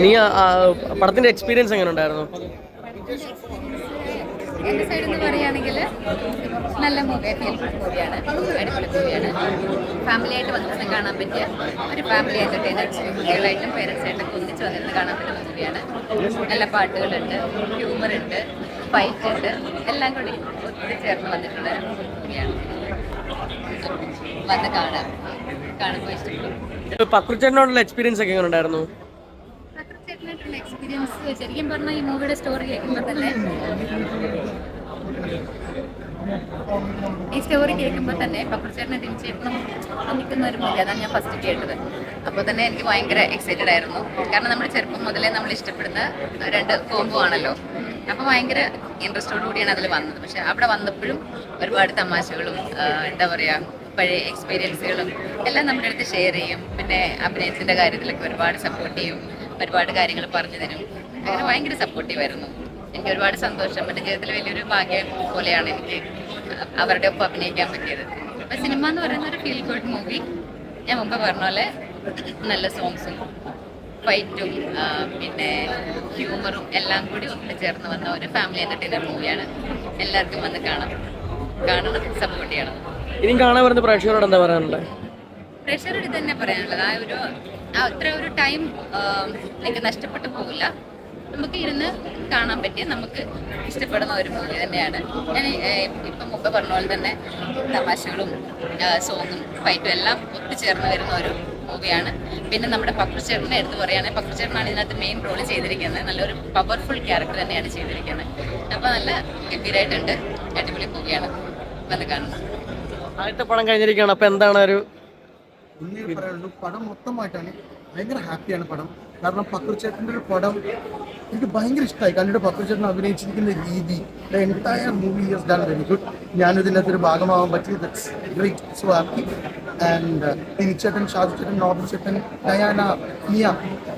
നീ പടത്തിന്റെ എക്സ്പീരിയൻസ് എങ്ങനെ ഉണ്ടായിരുന്നു? എൻ്റെ സൈഡിൽ നിന്ന് പറയുകയാണെങ്കിൽ നല്ല മൂവിയാണ്, അടിപൊളി മൂവിയാണ്. ഫാമിലി ആയിട്ട് വന്നിരുന്ന് കാണാൻ പറ്റിയ ഒരു ഫാമിലി എൻ്റർടൈനർ, കുട്ടികളായിട്ടും പേരൻസായിട്ടൊക്കെ ഒന്നിച്ച് വന്നിരുന്ന് കാണാൻ പറ്റുന്ന മൂവിയാണ്. നല്ല പാട്ടുകളുണ്ട്, ഹ്യൂമറുണ്ട്, ഫൈറ്റ് ഉണ്ട്, എല്ലാം കൂടി ഒത്തുചേർന്ന് വന്നിട്ടുള്ള മൂവിയാണ്. വന്ന് കാണുമ്പോൾ ഇഷ്ടപ്പെടും. പക്രുച്ചേട്ടനോടുള്ള എക്സ്പീരിയൻസ് ഒക്കെ എങ്ങനെ ഉണ്ടായിരുന്നു? ചേട്ടനായിട്ടുള്ള എക്സ്പീരിയൻസ് ശരിക്കും പറഞ്ഞാൽ ഈ മൂവിയുടെ സ്റ്റോറി കേൾക്കുമ്പോൾ തന്നെ പക്രുച്ചേട്ടനെ തിരിച്ചേട്ടനും നിൽക്കുന്ന ഒരു മൂവി, അതാണ് ഞാൻ ഫസ്റ്റ് കേട്ടത്. അപ്പോൾ തന്നെ എനിക്ക് ഭയങ്കര എക്സൈറ്റഡ് ആയിരുന്നു. കാരണം നമ്മൾ ചെറുപ്പം മുതലേ നമ്മൾ ഇഷ്ടപ്പെടുന്ന രണ്ട് കോംബോ ആണല്ലോ. അപ്പോൾ ഭയങ്കര ഇൻട്രസ്റ്റോടു കൂടിയാണ് അതിൽ വന്നത്. പക്ഷെ അവിടെ വന്നപ്പോഴും ഒരുപാട് തമാശകളും എന്താ പറയുക, പഴയ എക്സ്പീരിയൻസുകളും എല്ലാം നമ്മുടെ അടുത്ത് ഷെയർ ചെയ്യും. പിന്നെ അഭിനയത്തിൻ്റെ കാര്യത്തിലൊക്കെ ഒരുപാട് സപ്പോർട്ട് ചെയ്യും, ഒരുപാട് കാര്യങ്ങൾ പറഞ്ഞു തരും. അങ്ങനെ ഭയങ്കര സപ്പോർട്ടീവായിരുന്നു. എനിക്ക് ഒരുപാട് സന്തോഷം. എൻ്റെ ജീവിതത്തിൽ വലിയൊരു ഭാഗ്യം പോലെയാണ് എനിക്ക് അവരുടെ ഒപ്പം അഭിനയിക്കാൻ പറ്റിയത്. അപ്പം സിനിമ എന്ന് പറയുന്ന ഒരു ഫീൽ ഗുഡ് മൂവി. ഞാൻ മുമ്പ് പറഞ്ഞ പോലെ നല്ല സോങ്സും ഫൈറ്റും പിന്നെ ഹ്യൂമറും എല്ലാം കൂടി ഒത്തുചേർന്ന് വന്ന ഒരു ഫാമിലി എൻ്റർടൈനർ മൂവിയാണ്. എല്ലാവർക്കും വന്ന് കാണണം, സപ്പോർട്ട് ചെയ്യണം. ഇനിയും കാണാൻ വരുന്ന പ്രേക്ഷകരോട് എന്താ പറയാനുള്ളത്? പ്രേക്ഷകരോട് ഇത് തന്നെ പറയാനുള്ളത്, അത്ര ഒരു ടൈം എനിക്ക് നഷ്ടപ്പെട്ടു പോകില്ല. നമുക്ക് ഇരുന്ന് കാണാൻ പറ്റിയ, നമുക്ക് ഇഷ്ടപ്പെടുന്ന ഒരു മൂവി തന്നെയാണ്. ഞാൻ ഇപ്പം മുമ്പ് പറഞ്ഞ പോലെ തന്നെ തമാശകളും സോങ്ങും ഫൈറ്റും എല്ലാം ഒത്തുചേർന്ന് വരുന്ന ഒരു മൂവിയാണ്. പിന്നെ നമ്മുടെ പക്രുച്ചേട്ടനെ എടുത്ത് പറയുകയാണെങ്കിൽ പക്രുച്ചേട്ടനാണ് ഇതിനകത്ത് മെയിൻ റോൾ ചെയ്തിരിക്കുന്നത്. നല്ലൊരു പവർഫുൾ ക്യാരക്ടർ തന്നെയാണ് ചെയ്തിരിക്കുന്നത്. അപ്പോൾ നല്ല ഗംഭീരമായിട്ടുണ്ട്. അടിപൊളി മൂവിയാണ്, വന്ന് കാണുന്നത്. ആദ്യത്തെ പടം കഴിഞ്ഞിരിക്കുകയാണ്. അപ്പോൾ എന്താണ് ഒരു പടം മൊത്തമായിട്ടാണ് ഭയങ്കര ഹാപ്പിയാണ് പടം. കാരണം പക്രുച്ചേട്ടൻ്റെ ഒരു പടം എനിക്ക് ഭയങ്കര ഇഷ്ടമായി. കാരണം പക്രുച്ചേട്ടൻ അഭിനയിച്ചിരിക്കുന്ന രീതി, the entire movie has done very good. ഞാനിതിനകത്തൊരു ഭാഗമാവാൻ പറ്റി, that's great, so happy. And തിരിച്ചേട്ടൻ, ഷാജു ചേട്ടൻ, നോബൽ ചേട്ടൻ, ഡയാന, മിയ,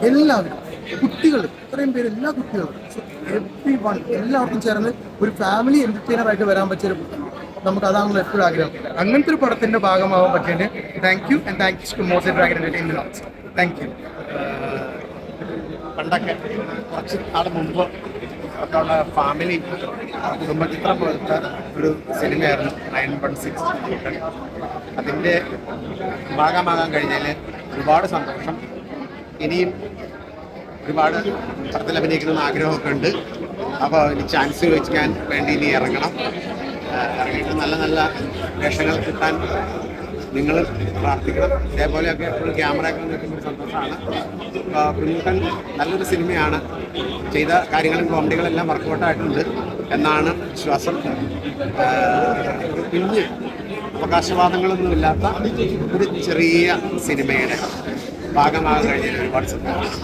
എല്ലാവരും, കുട്ടികൾ, ഇത്രയും പേര്, എല്ലാ കുട്ടികളും, സോ എവ്രി വൺ, എല്ലാവർക്കും ചേർന്ന് ഒരു ഫാമിലി എൻ്റർടൈനറായിട്ട് വരാൻ പറ്റിയൊരു, നമുക്ക് അതാണല്ലോ എപ്പോഴും ആഗ്രഹം. അങ്ങനത്തെ ഒരു പടത്തിന്റെ ഭാഗമാവാൻ പറ്റിയത് thank you. And thank you to മോസ ഡ്രാഗൺ എന്റർടൈൻമെന്റ്. Thank you. പണ്ടൊക്കെ കുറച്ച് നാൾ മുമ്പ് ഒക്കെ ഉള്ള ഫാമിലി കുടുംബചിത്രം പോലത്തെ ഒരു സിനിമയായിരുന്നു 916. അതിൻ്റെ ഭാഗമാകാൻ കഴിഞ്ഞതിൽ ഒരുപാട് സന്തോഷം. ഇനിയും ഒരുപാട് പടത്തിൽ അഭിനയിക്കണമെന്ന് ആഗ്രഹമൊക്കെ ഉണ്ട്. അപ്പോൾ ഇനി ചാൻസ് വെക്കാൻ വേണ്ടി ഇനി ഇറങ്ങണം. ഇറങ്ങിയിട്ട് നല്ല നല്ല വേഷങ്ങൾ കിട്ടാൻ നിങ്ങൾ പ്രാർത്ഥിക്കണം. ഇതേപോലെയൊക്കെ എപ്പോഴും ക്യാമറയൊക്കെ നിൽക്കുന്ന ഒരു സന്തോഷമാണ്. കുഞ്ഞുട്ടൻ നല്ലൊരു സിനിമയാണ്. ചെയ്ത കാര്യങ്ങളും കോമഡികളെല്ലാം വർക്കൗട്ടായിട്ടുണ്ട് എന്നാണ് വിശ്വാസം. കുഞ്ഞ് അവകാശവാദങ്ങളൊന്നുമില്ലാത്ത ഒരു ചെറിയ സിനിമയുടെ ഭാഗമാകാൻ കഴിഞ്ഞതിൽ ഒരുപാട് സന്തോഷം.